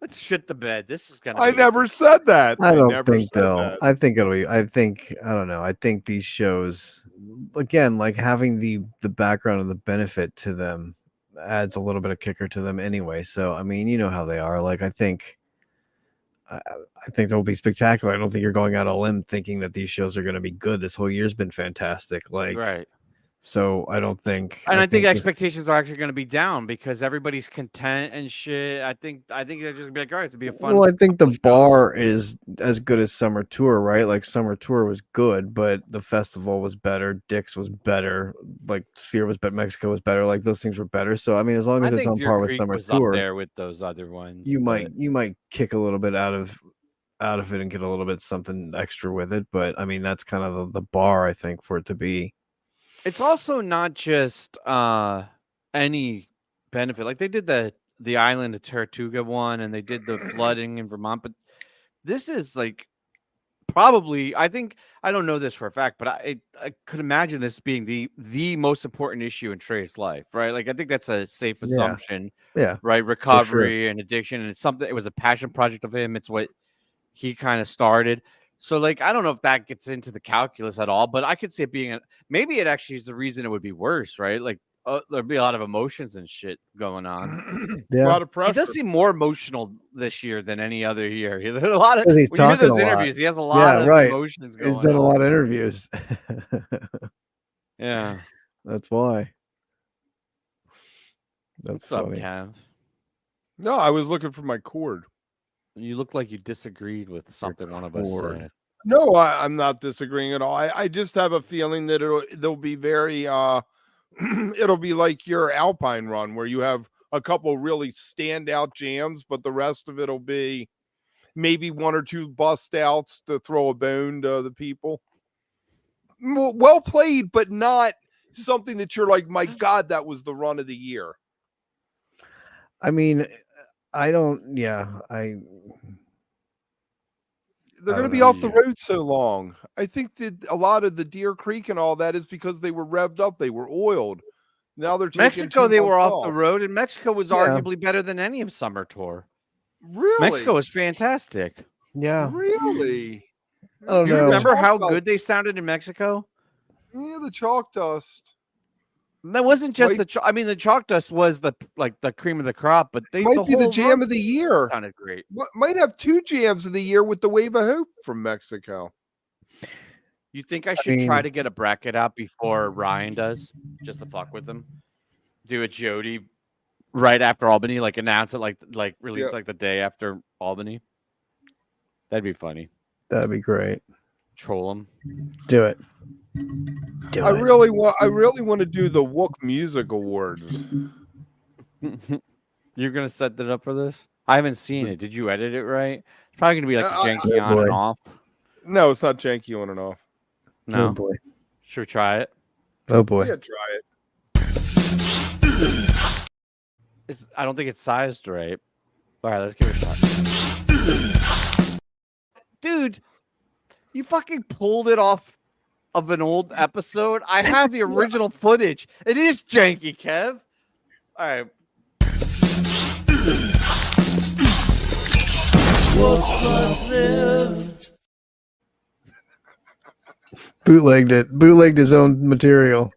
Let's shit the bed. This is gonna. I never said that. I don't never think said though. that. I think it'll be. I don't know. I think these shows, again, like having the background and the benefit to them, adds a little bit of kicker to them anyway. So I mean, you know how they are. Like I think they'll be spectacular. I don't think you're going out on a limb thinking that these shows are going to be good. This whole year's been fantastic. Like right. So I don't think. And I think expectations are actually going to be down because everybody's content and shit. I think they're just gonna be like, all right, to be a fun. Well, I think the bar is as good as Summer Tour, right? Like Summer Tour was good, but the festival was better. Dick's was better. Like Sphere was better. Mexico was better. Like those things were better. So I mean, as long as it's on par with Summer Tour, up there with those other ones, you might kick a little bit out of it and get a little bit something extra with it. But I mean, that's kind of the bar I think for it to be. It's also not just any benefit. Like they did the island of Tortuga one, and they did the flooding in Vermont. But this is like probably, I think, I don't know this for a fact, but I could imagine this being the most important issue in Trey's life, right? Like I think that's a safe assumption. Yeah. Right. Recovery and addiction, and it's something. It was a passion project of him. It's what he kind of started. So, like, I don't know if that gets into the calculus at all, but I could see it being maybe it actually is the reason it would be worse, right? Like, there'd be a lot of emotions and shit going on. Yeah. A lot of pressure. He does seem more emotional this year than any other year. There's a lot of he's when you hear those talking a lot. interviews, he has a lot of emotions going on. He's done a lot of interviews. Yeah. That's why. That's What's funny. up, Kev? No, I was looking for my cord. You look like you disagreed with something one of us said. No, I'm not disagreeing at all. I just have a feeling that they'll be very it'll be like your Alpine run where you have a couple really standout jams, but the rest of it'll be maybe one or two bust outs to throw a bone to the people. Well played, but not something that you're like, my God, that was the run of the year. I mean, they're going to be off the road so long. I think that a lot of the Deer Creek and all that is because they were revved up. They were oiled. Now they're taking Mexico. They were off the road, and Mexico was arguably better than any of Summer Tour. Really? Mexico was fantastic. Yeah. Really? I don't you know. Remember how good they sounded in Mexico? Yeah, the Chalk Dust. That wasn't just the Chalk Dust was the cream of the crop, but they might be the jam of the year. Sounded great. Might have two jams of the year with the Wave of Hope from Mexico. You think I should try to get a bracket out before Ryan does, just to fuck with him? Do a Jody right after Albany, like announce it, like release like the day after Albany. That'd be funny. That'd be great. Troll him. Do it. I really want to do the Wook Music Awards. You're gonna set that up for this? I haven't seen it. Did you edit it right? It's probably gonna be like janky on and off. No, it's not janky on and off. No. Oh boy. Should we try it? Oh boy. Yeah, try it. I don't think it's sized right. All right, let's give it a shot. Dude, you fucking pulled it off of an old episode. I have the original footage. It is janky, Kev. All right. Bootlegged his own material.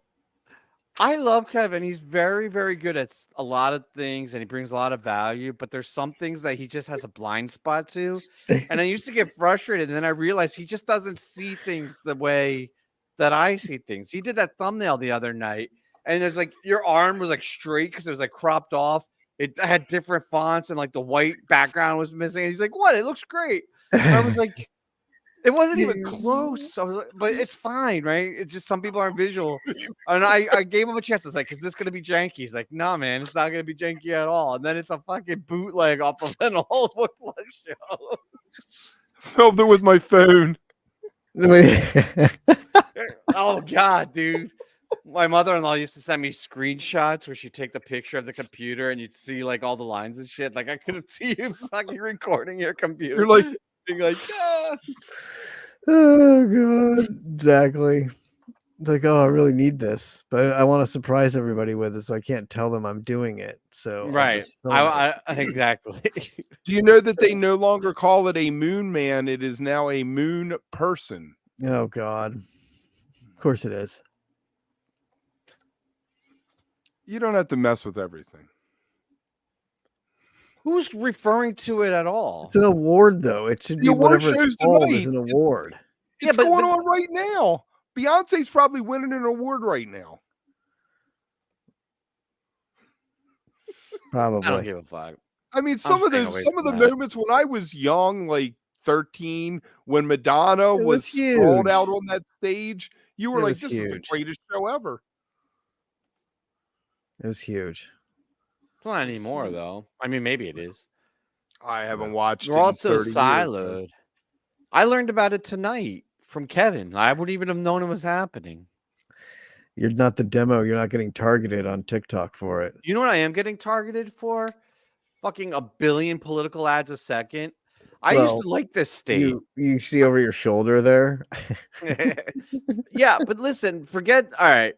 I love Kevin. He's very, very good at a lot of things, and he brings a lot of value. But there's some things that he just has a blind spot to. And I used to get frustrated, and then I realized he just doesn't see things the way that I see things. He did that thumbnail the other night, and it's like your arm was like straight because it was like cropped off. It had different fonts, and like the white background was missing. And he's like, "What? It looks great." And I was like, it wasn't even close. I was like, but it's fine, right? It's just some people aren't visual. And I gave him a chance. I was like, is this going to be janky? He's like, nah, man, it's not going to be janky at all. And then it's a fucking bootleg off of an old Wook Club show. Filmed it with my phone. Oh, God, dude. My mother-in-law used to send me screenshots where she'd take the picture of the computer and you'd see like all the lines and shit. Like I couldn't see you fucking recording your computer. You're like, being like, oh God, exactly. It's like, oh, I really need this, but I want to surprise everybody with it, so I can't tell them I'm doing it. So I'll just film it. Exactly. Do you know that they no longer call it a moon man? It is now a moon person. Oh God, of course it is. You don't have to mess with everything. Who's referring to it at all? It's an award, though. It should be whatever it's called is an award. It's going on right now. Beyonce's probably winning an award right now. Probably. I don't give a fuck. I mean, some of the moments when I was young, like 13, when Madonna was sprawled out on that stage, you were like, "This is the greatest show ever." It was huge. It's not anymore, though. I mean, maybe it is. I haven't watched. We're also siloed. I learned about it tonight from Kevin. I wouldn't even have known it was happening. You're not the demo. You're not getting targeted on TikTok for it. You know what I am getting targeted for? Fucking a billion political ads a second. I used to like this state. You see over your shoulder there. Yeah, but listen, forget. All right.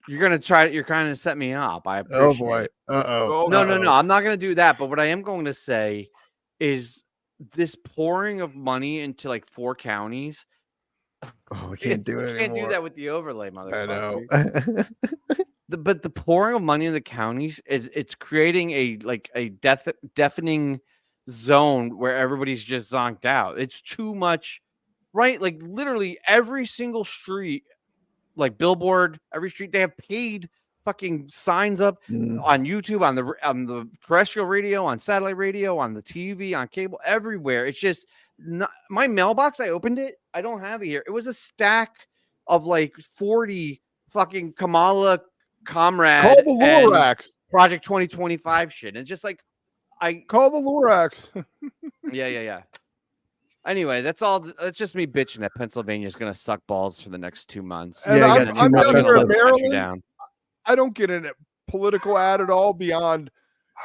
You're going to try. You're kind of set me up. I appreciate Oh, boy. Uh-oh. No. I'm not going to do that. But what I am going to say is this pouring of money into like 4 counties. Oh, we can't do it anymore. Can't do that with the overlay, motherfucker. I know. But the pouring of money in the counties it's creating a deafening zone where everybody's just zonked out. It's too much, right? Like literally every single street, like billboard, every street, they have paid fucking signs up on YouTube, on the terrestrial radio, on satellite radio, on the TV, on cable, everywhere. It's just not, my mailbox. I opened it. I don't have it here. It was a stack of like 40 fucking Kamala Comrade. Call the Lorax. Project 2025 shit. And just like I call the Lorax. Yeah. Anyway, that's all. That's just me bitching that Pennsylvania is going to suck balls for the next 2 months. And I'm down here in Maryland. I don't get a political ad at all beyond,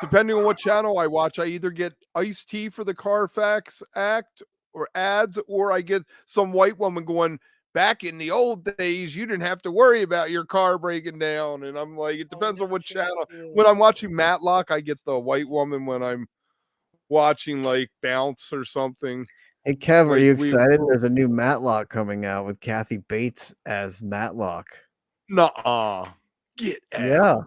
depending on what channel I watch, I either get Ice-T for the Carfax Act or ads, or I get some white woman going, back in the old days, you didn't have to worry about your car breaking down. And I'm like, it depends on what channel. When I'm watching Matlock, I get the white woman. When I'm watching like Bounce or something. Hey, Kev, are you excited? There's a new Matlock coming out with Kathy Bates as Matlock. Nuh-uh. Get out.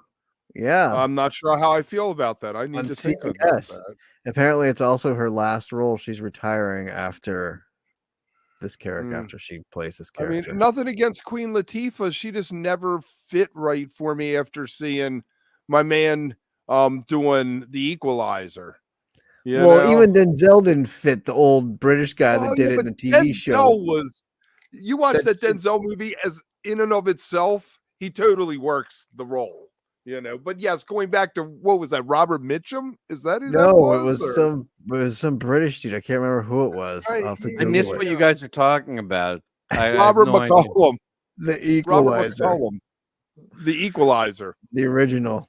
Yeah. I'm not sure how I feel about that. I need to think about that. Apparently, it's also her last role. She's retiring after this character, after she plays this character. I mean, nothing against Queen Latifah. She just never fit right for me after seeing my man doing The Equalizer. Even Denzel didn't fit the old British guy that did it in the TV show. You watch that Denzel movie as in and of itself, he totally works the role. But yes, going back to what was that? Robert Mitchum? Is that his? No, it was some British dude. I can't remember who it was. I missed what you guys are talking about. Robert McCollum, the Equalizer, the Equalizer, the original.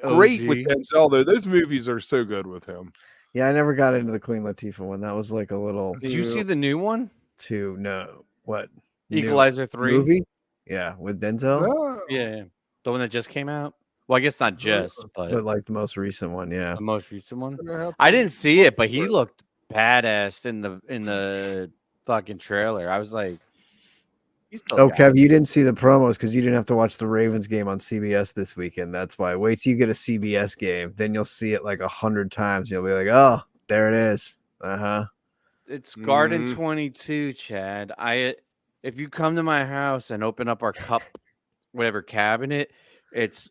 Great with Denzel though. Those movies are so good with him. Yeah, I never got into the Queen Latifah one. That was like a little. Did you see the new one? No, what? Equalizer 3 movie? Yeah, with Denzel. Oh. Yeah. The one that just came out? Well, I guess not just, but like the most recent one, yeah. The most recent one? I didn't see it, but he looked badass in the fucking trailer. I was like, Kev, you didn't see the promos because you didn't have to watch the Ravens game on CBS this weekend. That's why. Wait till you get a CBS game. Then you'll see it like 100 times. You'll be like, oh, there it is. It's Garden 22, Chad. If you come to my house and open up our cup whatever cabinet, it's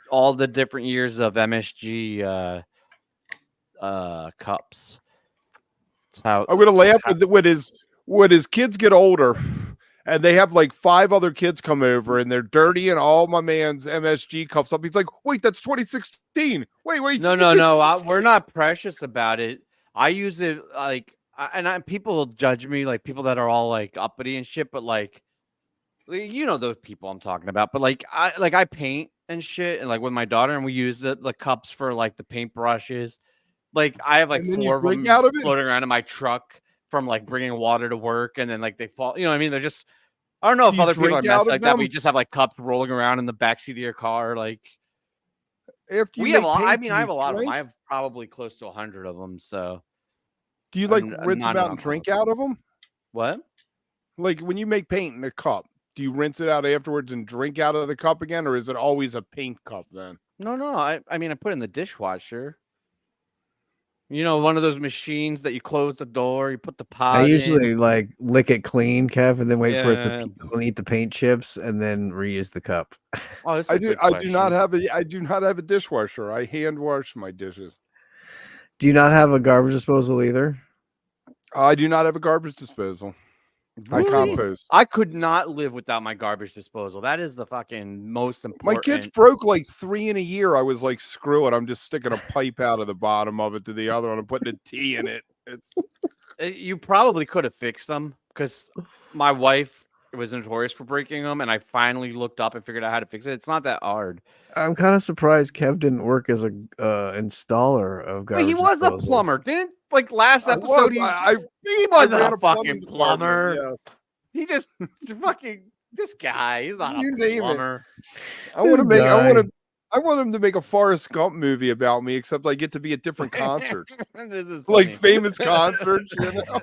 all the different years of MSG cups. I'm gonna laugh when his kids get older and they have like 5 other kids come over and they're dirty and all my man's MSG cups up. He's like, wait, that's 2016. Wait. No. We're not precious about it. I use it like, people will judge me, like people that are all like uppity and shit, but like, those people I'm talking about, but I paint and shit, and like with my daughter, and we use the cups for like the paint brushes. Like I have like 4 of them floating around in my truck from like bringing water to work, and then like they fall. You know what I mean? They're just I don't know if you other people are drink out messed of like that, but them? you just have like cups rolling around in the backseat of your car. Like After you we have make a lot. I paint, mean, do I you have a lot of them. I drink? have probably close to 100 of them. So Do you like I'm rinse not them an out and drink alcoholic. out of them? What? Like when you make paint in a cup, do you rinse it out afterwards and drink out of the cup again, or is it always a paint cup then? No. I mean, I put it in the dishwasher. You know, one of those machines that you close the door, you put the pot I in. usually like lick it clean, Kev, and then wait for it to Yeah. eat the paint chips, and then reuse the cup. Oh, this is I a do. good I do not question. have a dishwasher. I hand wash my dishes. Do you not have a garbage disposal either? I do not have a garbage disposal. I Really? compost. I could not live without my garbage disposal. That is the fucking most My kids important. broke like 3 in a year. I was like, screw it. I'm just sticking a pipe out of the bottom of it to the other one and putting a T in it. It's You probably could have fixed them because my wife was notorious for breaking them, and I finally looked up and figured out how to fix it. It's not that hard. I'm kind of surprised Kev didn't work as a installer of But he garbage was a disposals. plumber, didn't last I episode? was. He I wasn't ran a fucking department, plumber. yeah. He just fucking this guy. He's not You a name it. plumber. I want to This make. guy. I want him to make a Forrest Gump movie about me, except I get to be at different concerts, This is like funny. famous concerts. You know?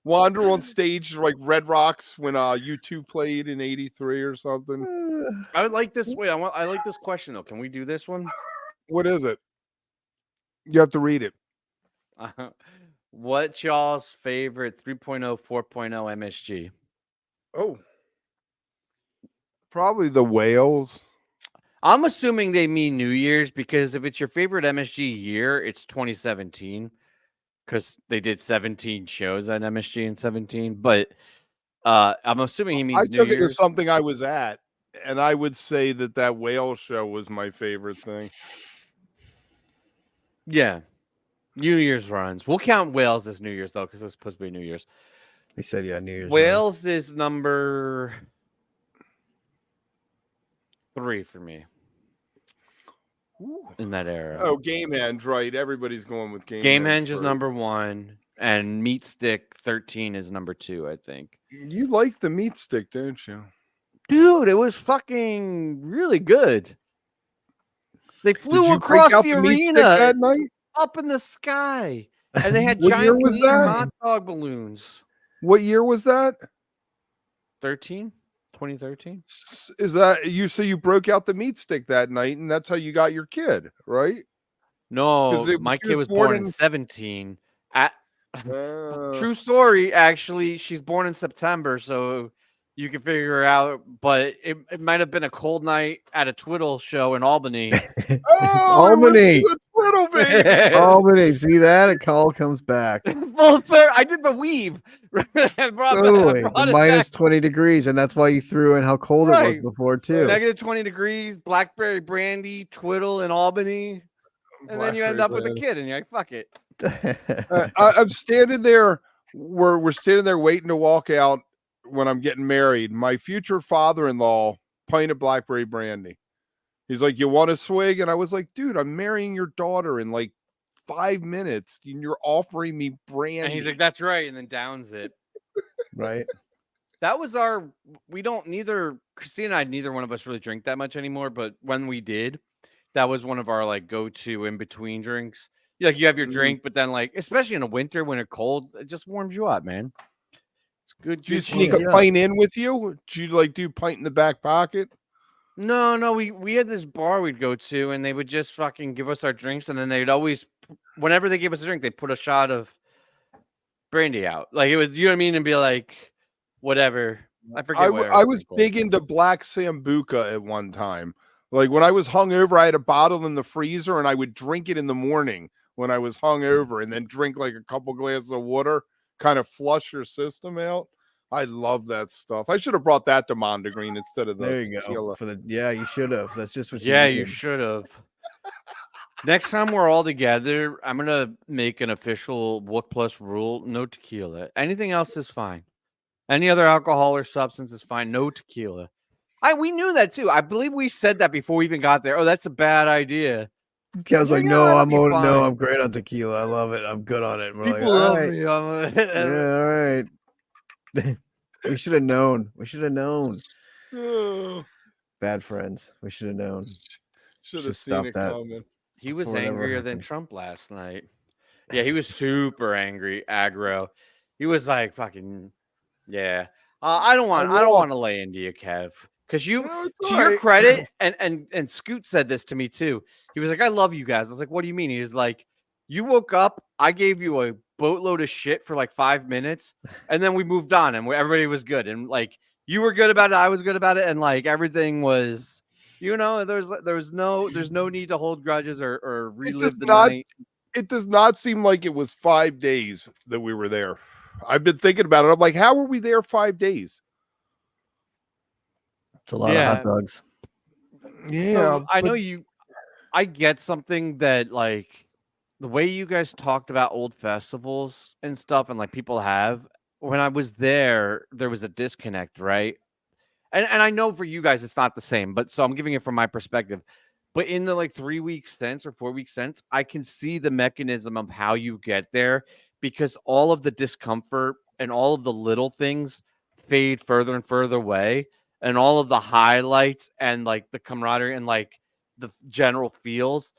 Wander on stage like Red Rocks when U2 played in '83 or something. I would like this. Wait, I like this question though. Can we do this one? What is it? You have to read it. What's y'all's favorite 3.0, 4.0 MSG? Oh, probably the Whales. I'm assuming they mean New Year's because if it's your favorite MSG year, it's 2017 because they did 17 shows at MSG in 17. But I'm assuming he means I New took it Year's. as something I was at, and I would say that Whale show was my favorite thing. Yeah. New Year's runs. We'll count Wales as New Year's though, because it's supposed to be New Year's. He said, "Yeah, New Year's." Wales is number 3 for me. Ooh. In that era. Oh, Gamehenge, right? Everybody's going with Gamehenge. Gamehenge is number 1, and Meat Stick 13 is number 2, I think. You like the meat stick, don't you? Dude, it was fucking really good. They flew across the arena that night? up in the sky, and they had What year giant was that? hot dog balloons. What year was that? 2013. Is that you? So you broke out the meat stick that night, and that's how you got your kid, right? No, my kid was born in 17. True story, actually. She's born in September, so you can figure out, but it might have been a cold night at a Twiddle show in Albany. Albany. Twiddle, baby. Albany. See that? It all comes back. Full sir, I did the weave. Totally. The minus 20 degrees, and that's why you threw in how cold it was before, too. Negative 20 degrees, blackberry brandy, Twiddle in Albany. And then you end up with a kid, and you're like, fuck it. I'm standing there. We're standing there waiting to walk out when I'm getting married. My future father-in-law, pint of blackberry brandy. He's like, "You want a swig?" And I was like, "Dude, I'm marrying your daughter in like 5 minutes, and you're offering me brandy." And he's like, "That's right," and then downs it. Right. That was Christine and I, neither one of us really drink that much anymore. But when we did, that was one of our like go-to in between drinks. Like you have your drink, but then like, especially in the winter when it's cold, it just warms you up, man. It's good. Do you sneak a pint in with you? Do you like do pint in the back pocket? No. We had this bar we'd go to, and they would just fucking give us our drinks, and then they'd always, whenever they gave us a drink, they'd put a shot of brandy out. Like it was, you know what I mean, and be like, whatever. I forget. I was big into black sambuca at one time. Like when I was hungover, I had a bottle in the freezer, and I would drink it in the morning when I was hungover, and then drink like a couple glasses of water, kind of flush your system out. I love that stuff. I should have brought that to Mondegreen instead of the there you tequila. go. You should have. That's just what. You should have. Next time we're all together, I'm gonna make an official Wook Plus rule: no tequila. Anything else is fine. Any other alcohol or substance is fine. No tequila. We knew that too. I believe we said that before we even got there. Oh, that's a bad idea. I was like, no, I'm great on tequila. I love it. I'm good on it. And we're People like, love me. Yeah, all right. We should have known. We should have known. Oh. Bad friends. We should have known. Should have seen it coming. He was angrier than Trump last night. Yeah, he was super angry, aggro. He was like fucking, yeah. I don't want to lay into you, Kev, because your credit, and Scoot said this to me too. He was like, "I love you guys." I was like, "What do you mean?" He was like, "You woke up, I gave you a boatload of shit for like 5 minutes, and then we moved on, and everybody was good, and like you were good about it, I was good about it, and like everything was." There's no need to hold grudges or relive the night. It does not seem like it was 5 days that we were there. I've been thinking about it. I'm like, how were we there 5 days? It's a lot of hot dogs. Yeah, so I know you. I get something that like the way you guys talked about old festivals and stuff, and like people have. When I was there was a disconnect, right? And I know for you guys it's not the same, but so I'm giving it from my perspective. But in the like 3 weeks since or 4 weeks since, I can see the mechanism of how you get there because all of the discomfort and all of the little things fade further and further away, and all of the highlights and like the camaraderie and like the general feels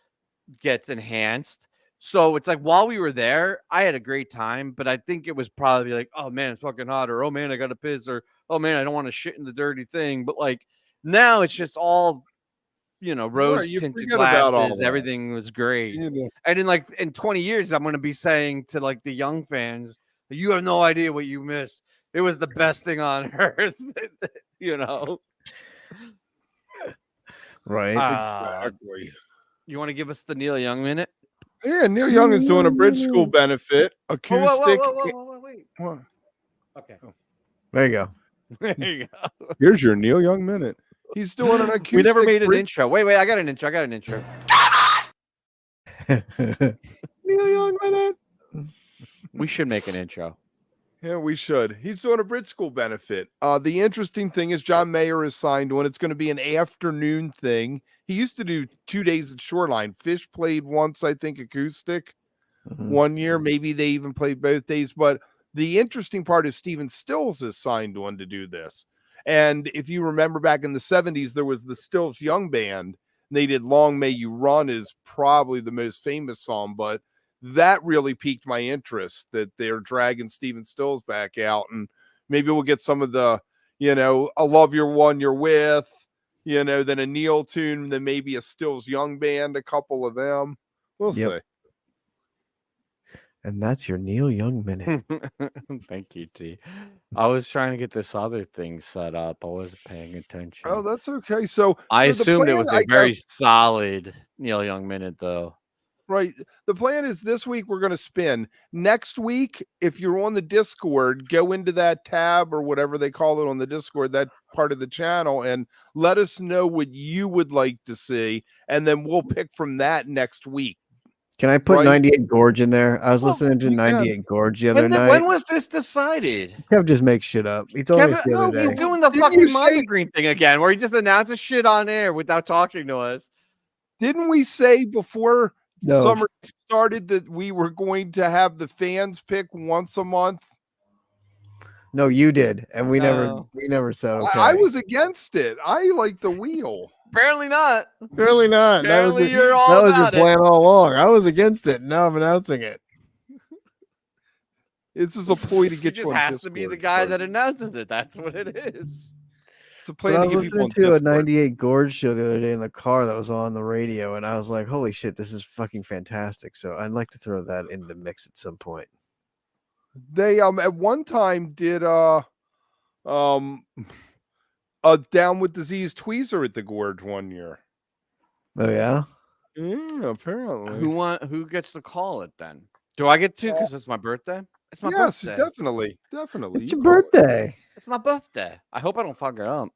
gets enhanced. So it's like while we were there, I had a great time, but I think it was probably like, oh man, it's fucking hot, or oh man, I got to piss, or oh man, I don't want to shit in the dirty thing. But like now it's just all, rose tinted glasses. Everything was great. And in 20 years, I'm going to be saying to like the young fans, you have no idea what you missed. It was the best thing on earth, Right. Exactly. You want to give us the Neil Young minute? Yeah, Neil Young is doing a bridge school benefit acoustic. Wait. What? Okay. There you go. There you go. Here's your Neil Young minute. He's doing an acoustic. We never made an intro. Wait. I got an intro. Neil Young minute. We should make an intro. Yeah, we should. He's doing a bridge school benefit. The interesting thing is John Mayer is signed one. It's going to be an afternoon thing. He used to do 2 days at Shoreline. PHiSH played once, I think, acoustic. 1 year. Maybe they even played both days. But the interesting part is Stephen Stills has signed one to do this. And if you remember back in the 70s, there was the Stills Young Band. And they did Long May You Run is probably the most famous song, but that really piqued my interest that they're dragging Stephen Stills back out, and maybe we'll get some of the, I Love Your One You're With, then a Neil tune, then maybe a Stills Young Band, a couple of them. We'll see. And that's your Neil Young minute. Thank you, T. I was trying to get this other thing set up. I wasn't paying attention. Oh, that's okay. So I assumed it was a very solid Neil Young minute, though. Right. The plan is this week we're going to spin. Next week, if you're on the Discord, go into that tab or whatever they call it on the Discord, that part of the channel, and let us know what you would like to see. And then we'll pick from that next week. Can I put 98 Gorge in there? I was listening to 98 Gorge the other night. When was this decided? Kev just makes shit up. He told me the other day. He's doing the fucking Monty Green thing again, where he just announces shit on air without talking to us. Didn't we say before summer started that we were going to have the fans pick once a month? No, you did, and we never said okay. I was against it. I like the wheel. Apparently not. Apparently not. Apparently that was your plan all along. I was against it. Now I'm announcing it. This is a ploy to get you. Just has to be the guy that announces it. That's what it is. It's a plan to get people on Discord. I was listening to a 98 Gorge show the other day in the car that was on the radio, and I was like, "Holy shit, this is fucking fantastic!" So I'd like to throw that in the mix at some point. They at one time did a Down with Disease tweezer at the Gorge 1 year. Oh yeah? Yeah, apparently. Who gets to call it then? Do I get to because it's my birthday? It's my birthday. Definitely. It's your birthday. It's my birthday. I hope I don't fuck it up.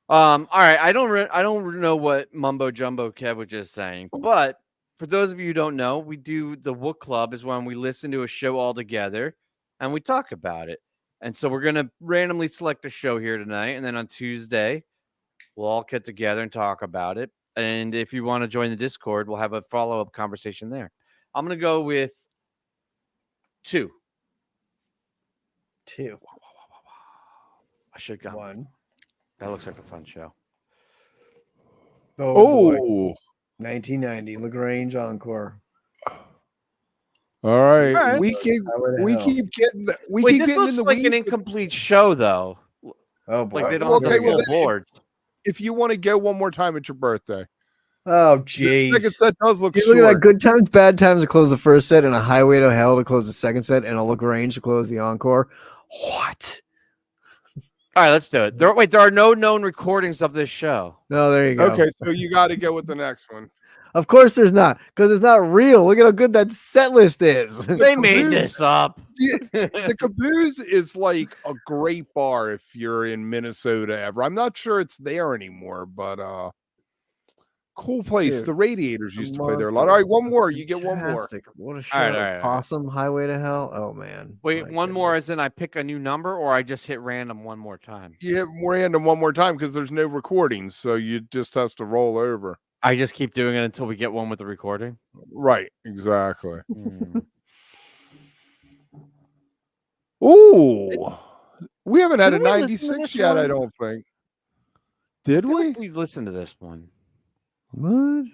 All right. I don't know what mumbo jumbo Kev was just saying, but for those of you who don't know, we do the Wook Club is when we listen to a show all together and we talk about it. And so we're going to randomly select a show here tonight. And then on Tuesday, we'll all get together and talk about it. And if you want to join the Discord, we'll have a follow-up conversation there. I'm going to go with 2. I should go. One. That looks like a fun show. Oh, 1990 LaGrange Encore. All right. All right. We keep getting Wait, this getting looks in the like an weeds. incomplete show, though. Oh boy. Like they don't have the full boards. If you want to go one more time, it's your birthday. Oh, The jeez. second set does look You short. look at that Good Times, Bad Times to close the first set, and a Highway to Hell to close the second set, and a LaGrange to close the encore. What? All right, let's do it. There are no known recordings of this show. No, there you go. Okay, so you got to go with the next one. Of course there's not, because it's not real. Look at how good that set list is. They made this up. The Caboose is like a great bar if you're in Minnesota ever. I'm not sure it's there anymore, but cool place. Dude, the Radiators used to play there a lot. All right, one more. You get one more. Fantastic. What a show. All right. Awesome. Highway to Hell. Oh, man. Wait, My one more goodness. as in I pick a new number, or I just hit random one more time? You hit random one more time because there's no recordings, so you just has to roll over. I just keep doing it until we get one with the recording. Right, exactly. Mm. Ooh, we haven't had a Did we listen to 96 this yet. I one? don't think. Did we? We've listened to this one. What?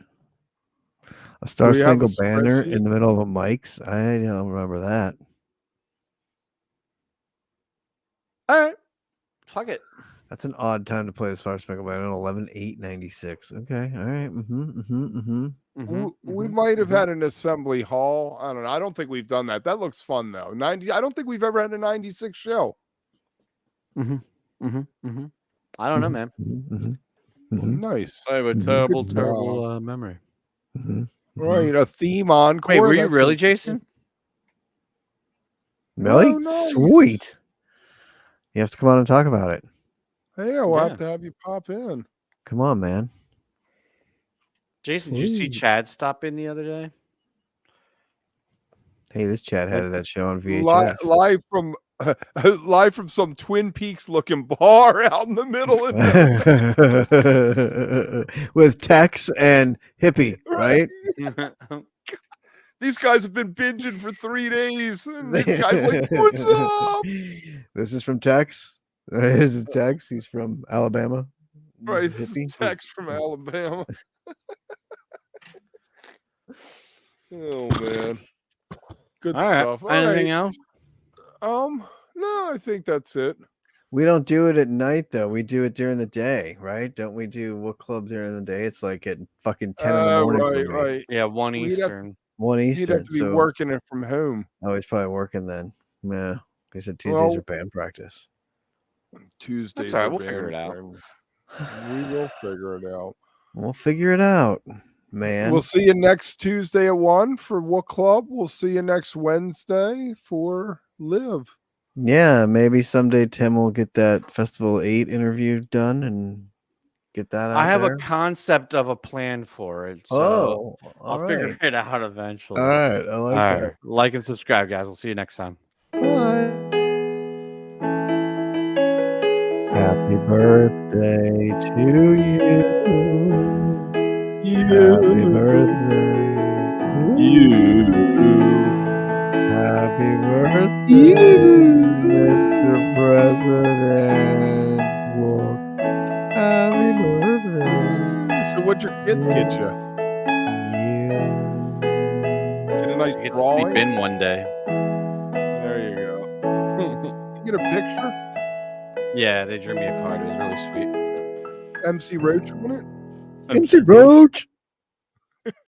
A Star Do we have a Spangled Banner spreadsheet? in the middle of a Mike's? I don't remember that. All right, fuck it. That's an odd time to play the Star Spangled Banner. 11/8/96. Okay. All right. We might have had an assembly hall. I don't know. I don't think we've done that. That looks fun though. 90. I don't think we've ever had a 96 show. I don't know, man. Nice. I have a terrible memory. Right, a theme encore. Wait, were you That's really, a- Jason? Really? Oh, nice. Sweet. You have to come on and talk about it. Hey, we'll Yeah. have to have you pop in. Come on, man. Jason, did you see Sweet. Chad stop in the other day? Hey, this chat had that show on VHS. Live from some Twin Peaks looking bar out in the middle of with Tex and Hippie, right? These guys have been binging for 3 days. And the guy's like, what's up? This is from Tex. This is Tex. He's from Alabama. Right, this Hippie. is Tex from Alabama. Oh man. Good All right. stuff. All Anything right. else? No, I think that's it. We don't do it at night though. We do it during the day, right? Don't we do Wook Club during the day? It's like at fucking 10 in the morning. for me. Right. Yeah, 1 We'd have- Eastern. 1 He'd Eastern. have to be so, working it from home. oh, he's probably working then. Yeah. He said Tuesdays Well- are band practice. Tuesdays. That's all right, are we'll figure it band out. time. We will figure it out. We'll figure it out, man. We'll see you next Tuesday at 1 for Wook Club. We'll see you next Wednesday for Live. Yeah, maybe someday Tim will get that Festival 8 interview done and get that out I have there. a concept of a plan for it. So Oh, I'll all figure right. it out eventually. All right. I like All that. right. Like and subscribe, guys. We'll see you next time. Bye. Happy birthday to you. Happy birthday to you. Happy birthday, Mr. President. Wook. Happy birthday. So what'd your kids get you? Get a nice I get to drawing? sleep in one day. There you go. You get a picture? Yeah, they drew me a card. It was really sweet. MC Roach on it? MC Roach.